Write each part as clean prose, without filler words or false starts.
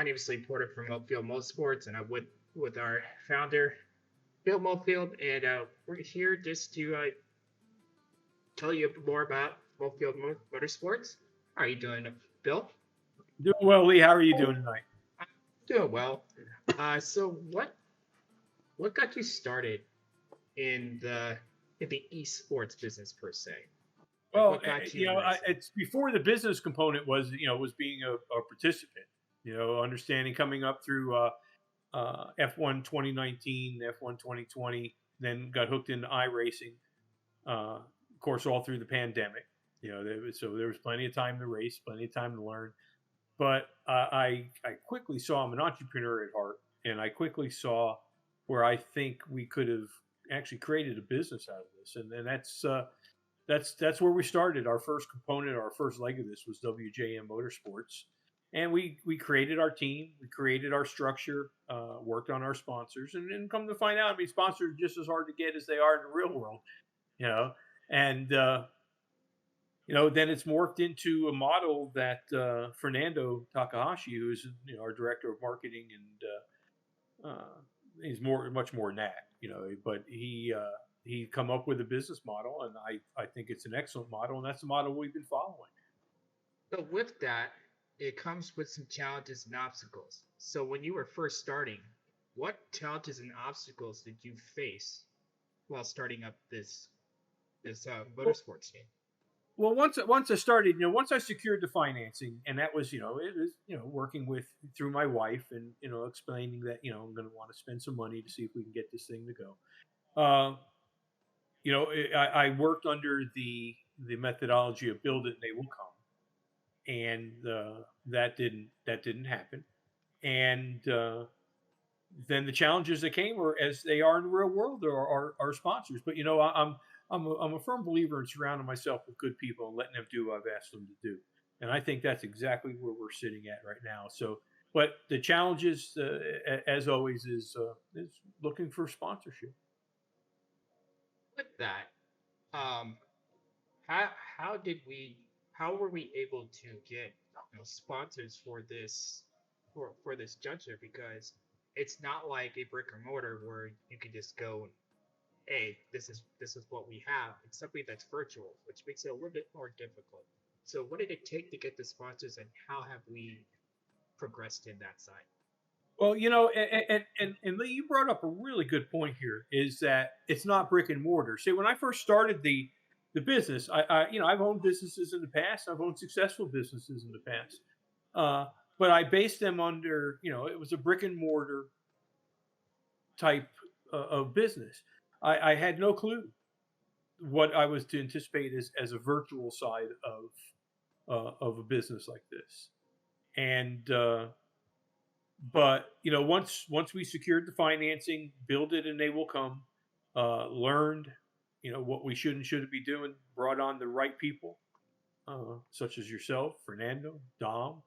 name is Lee Porter from Muhlfeld Motorsports, and I'm with our founder, Bill Muhlfeld, and we're here just to tell you more about Motorsports. How are you doing, Bill? Doing well, Lee. How are you doing tonight? I'm doing well. So what got you started in the esports business per se? Like Well, what got you you in know, racing? it's before the business component was, was being a participant. Understanding coming up through F1 2019, F1 2020, then got hooked into iRacing. Of course, all through the pandemic. So there was plenty of time to race, plenty of time to learn. But I quickly saw I'm an entrepreneur at heart, and I quickly saw where I think we could have actually created a business out of this, and that's where we started. Our first component, our first leg of this was WJM Motorsports, and we created our team, we created our structure, worked on our sponsors, and come to find out, I mean, sponsors are just as hard to get as they are in the real world, you know, and then it's morphed into a model that Fernando Takahashi, who's our director of marketing, and he's much more than that, but he come up with a business model, and I think it's an excellent model, and that's the model we've been following. So with that, it comes with some challenges and obstacles. So when you were first starting, what challenges and obstacles did you face while starting up this Well, motorsports team? well, once I started, once I secured the financing, and that was, it was, working with through my wife, and explaining that, I'm going to want to spend some money to see if we can get this thing to go. I worked under the methodology of build it and they will come, and that didn't happen. And then the challenges that came were as they are in the real world. There are our sponsors, but I'm a firm believer in surrounding myself with good people and letting them do what I've asked them to do, and I think that's exactly where we're sitting at right now. So, but the challenges, as always, is looking for sponsorship. With that, um, how did we how were we able to get sponsors for this juncture? Because it's not like a brick and mortar where you can just go and hey, this is what we have. It's something that's virtual, which makes it a little bit more difficult. So what did it take to get the sponsors, and how have we progressed in that side? Well, and Lee, you brought up a really good point here. Is that it's not brick and mortar. See, when I first started the business, I've owned businesses in the past. I've owned successful businesses in the past, uh, but I based them under, it was a brick and mortar type of business. I had no clue what I was to anticipate as a virtual side of a business like this, and but once we secured the financing, build it and they will come. Learned, what we should and shouldn't be doing. Brought on the right people, such as yourself, Fernando, Dom,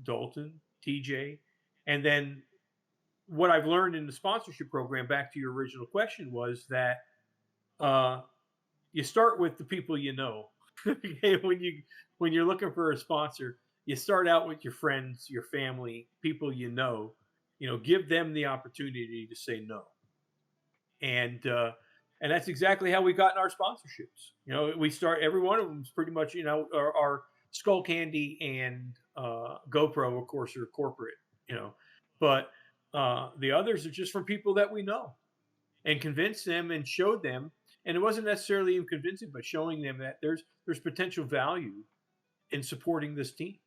Dalton, TJ, and then what I've learned in the sponsorship program. Back to your original question was that uh, you start with the people you know. Okay, when you're looking for a sponsor, you start out with your friends, your family, people you know. Give them the opportunity to say no, and that's exactly how we got in our sponsorships. We start every one of them is pretty much our Skull Candy and GoPro, of course, are corporate. But the others are just from people that we know, and convince them and showed them. And it wasn't necessarily even convincing, but showing them that there's potential value in supporting this team.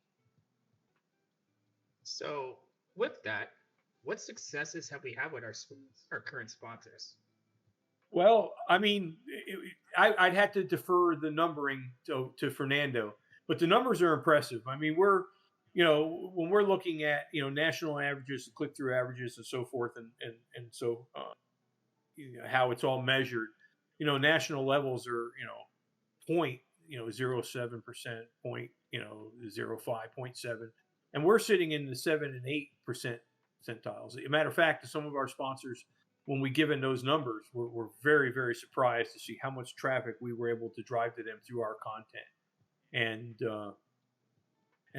So with that, what successes have we had with our current sponsors? Well, I mean, I'd have to defer the numbering to Fernando, but the numbers are impressive. I mean, when we're looking at national averages, click through averages, and so forth, and so how it's all measured. National levels are point 0.07%, point 0.05, 0.7, and we're sitting in the 7 and 8% percentiles. As a matter of fact, some of our sponsors, when we given those numbers, we're very, very surprised to see how much traffic we were able to drive to them through our content. And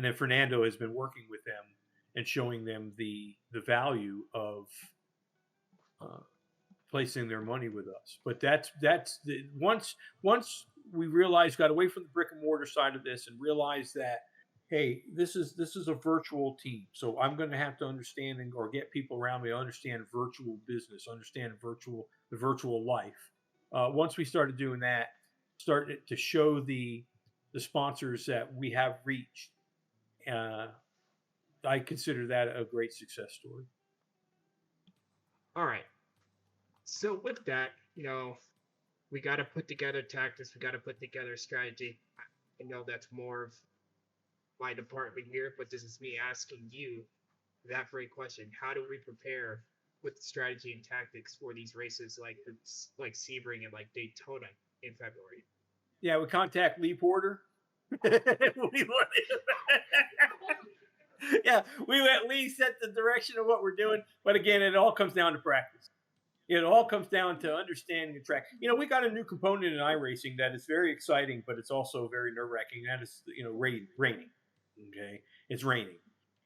then Fernando has been working with them and showing them the value of uh, placing their money with us. But that's the once we realized, got away from the brick and mortar side of this and realized that, hey, this is a virtual team, so I'm going to have to understand or get people around me to understand virtual business, understand the virtual life. Once we started doing that, started to show the sponsors that we have reached, uh, I consider that a great success story. All right. So with that, we got to put together tactics. We got to put together strategy. I know that's more of my department here, but this is me asking you that very question. How do we prepare with strategy and tactics for these races like Sebring and like Daytona in February? Yeah, we contact Lee Porter. Yeah, we at least set the direction of what we're doing. But again, it all comes down to practice. It all comes down to understanding the track. We got a new component in iRacing that is very exciting, but it's also very nerve wracking. That is, raining. Okay, it's raining,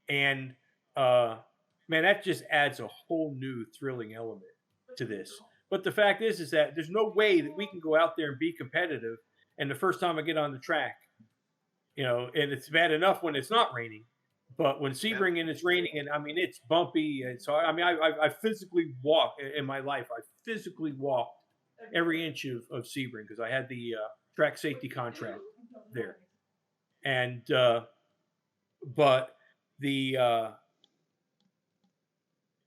and man, that just adds a whole new thrilling element to this. But the fact is that there's no way that we can go out there and be competitive. And the first time I get on the track, and it's bad enough when it's not raining, but when Yep. Sebring and it's raining, and I mean it's bumpy, and so I mean I physically walked in my life. I physically walked every inch of Sebring because I had the track safety contract there, and but the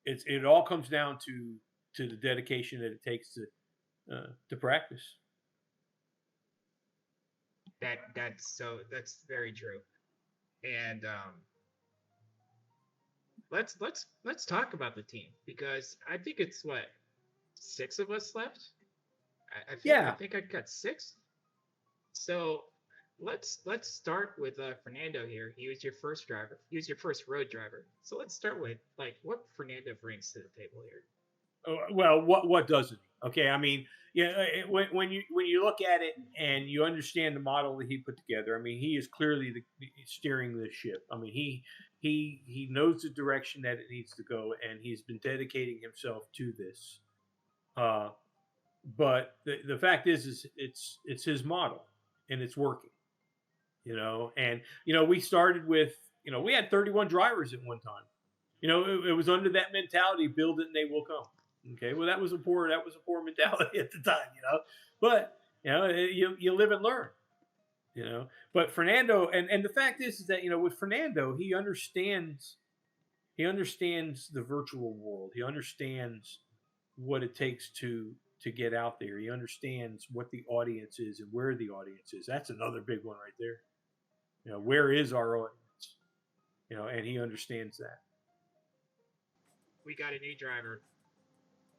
it all comes down to the dedication that it takes to practice. That's very true. And let's talk about the team because I think it's what, six of us left. I Yeah. think I got six. So let's start with Fernando here. He was your first driver. He was your first road driver. So let's start with like what Fernando brings to the table here. Well, what doesn't he? Okay, I mean, yeah, when you look at it and you understand the model that he put together, I mean, he is clearly steering the ship. I mean, he knows the direction that it needs to go, and he's been dedicating himself to this. Uh, but the fact is it's his model, and it's working. And we started with, we had 31 drivers at one time. It was under that mentality: build it and they will come. Okay, well, that was a poor mentality at the time. But you live and learn. But Fernando, and the fact is that with Fernando, he understands the virtual world. He understands what it takes to get out there. He understands what the audience is and where the audience is. That's another big one right there. Where is our audience? And he understands that. We got a new driver.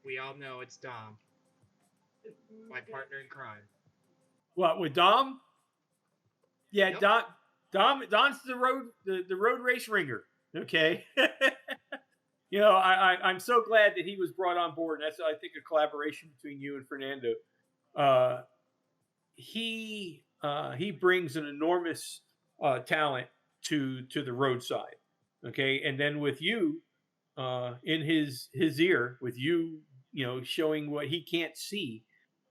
We all know it's Dom, my partner in crime. What, with Dom? Yeah, Yep. Don's the road race ringer. Okay. I'm so glad that he was brought on board. And that's, I think, a collaboration between you and Fernando. Uh, he brings an enormous talent to the roadside. Okay, and then with you in his ear, with you, showing what he can't see,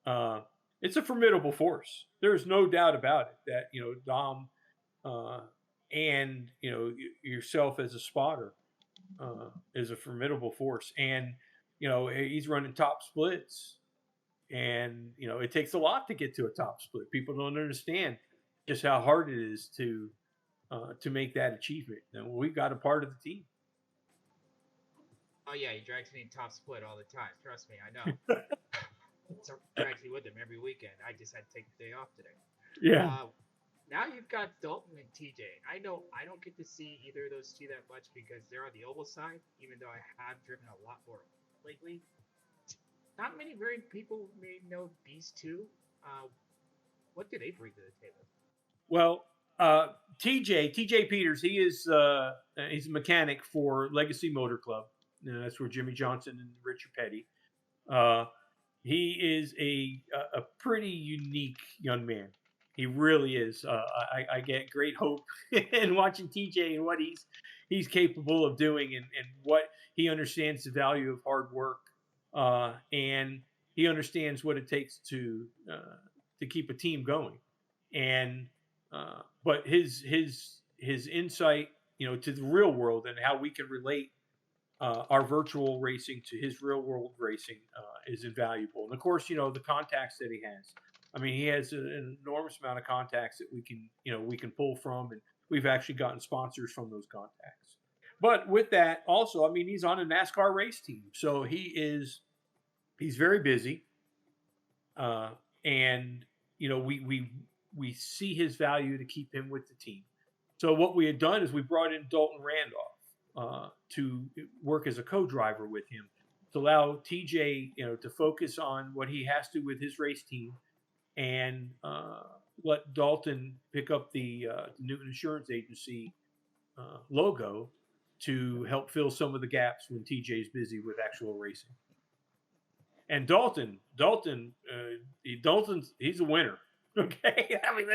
it's a formidable force. There's no doubt about it that Dom and yourself as a spotter is a formidable force, and he's running top splits, and it takes a lot to get to a top split. People don't understand just how hard it is to make that achievement, and we've got a part of the team. Oh yeah, he drags me in top split all the time. Trust me, I know. So drags me with him every weekend. I just had to take the day off today. Yeah. Now you've got Dalton and TJ. I know I don't get to see either of those two that much because they're on the oval side, even though I have driven a lot more lately. Not many very people may know these two. What do they bring to the table? Well, TJ Peters, he's a mechanic for Legacy Motor Club. That's where Jimmy Johnson and Richard Petty. He is a pretty unique young man. He really is. I get great hope in watching TJ and what he's capable of doing, and what he understands the value of hard work, and he understands what it takes to keep a team going. And but his insight, to the real world and how we can relate our virtual racing to his real world racing is invaluable. And of course, the contacts that he has. I mean, he has an enormous amount of contacts that we can pull from, and we've actually gotten sponsors from those contacts. But with that, also, I mean, he's on a NASCAR race team, so he's very busy, uh, and we see his value to keep him with the team. So what we had done is we brought in Dalton Randolph to work as a co-driver with him, to allow TJ, to focus on what he has to with his race team, and let Dalton pick up the Newton Insurance Agency logo to help fill some of the gaps when TJ's busy with actual racing. And he's a winner. Okay, I mean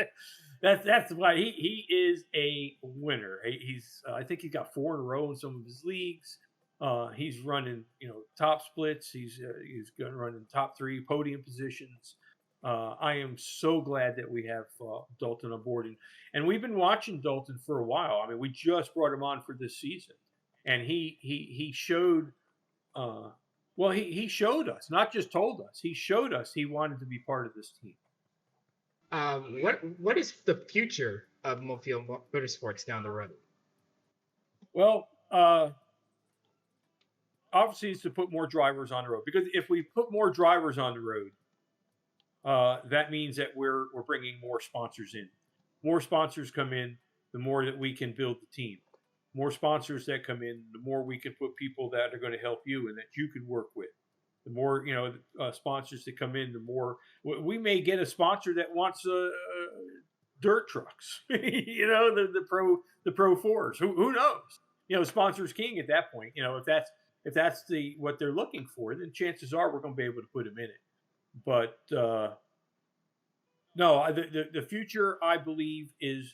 that's why he is a winner. He's I think he got 4 in a row in some of his leagues. He's running top splits. He's going to run in top 3 podium positions. I am so glad that we have Dalton on board, and we've been watching Dalton for a while. I mean, we just brought him on for this season, and he showed. Well, he showed us, not just told us. He showed us he wanted to be part of this team. What is the future of Muhlfeld Motorsports down the road? Well, obviously, it's to put more drivers on the road, because if we put more drivers on the road, that means that we're bringing more sponsors in. More sponsors come in, the more that we can build the team. More sponsors that come in, the more we can put people that are going to help you and that you can work with. The more sponsors that come in, the more we may get a sponsor that wants dirt trucks. The Pro 4s. Who knows? Sponsors king at that point. If that's what they're looking for, then chances are we're going to be able to put them in it. But no, the future, I believe, is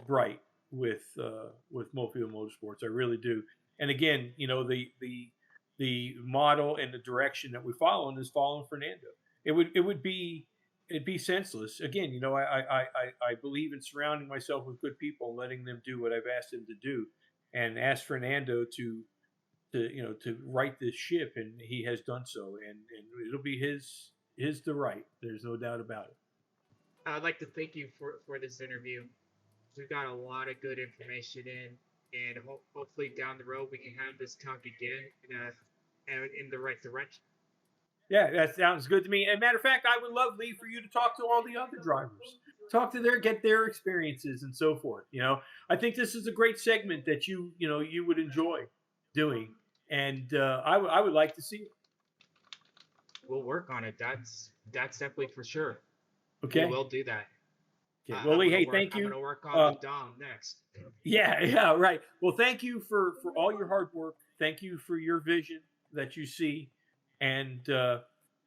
bright with Muhlfeld Motorsports. I really do. And again, the model and the direction that we follow is following Fernando. It'd be senseless. Again, I believe in surrounding myself with good people and letting them do what I've asked them to do, and ask Fernando to right this ship, and he has done so, and it'll be his to right. There's no doubt about it. I'd like to thank you for this interview. We got a lot of good information in, and hopefully down the road we can have this talk again in the right direction. Yeah, that sounds good to me. And matter of fact, I would love, Lee, for you to talk to all the other drivers, get their experiences and so forth. I think this is a great segment that you would enjoy doing, and I would like to see it. We'll work on it. That's definitely for sure. Okay, we will do that. Okay. Well, Lee, hey, thank you. I'm going to work on the Dom next. Yeah, right. Well, thank you for all your hard work. Thank you for your vision that you see, and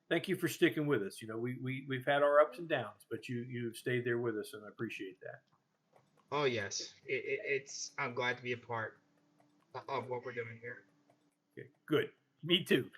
thank you for sticking with us. We've had our ups and downs, but you've stayed there with us, and I appreciate that. Oh yes, it's. I'm glad to be a part of what we're doing here. Okay, good. Me too.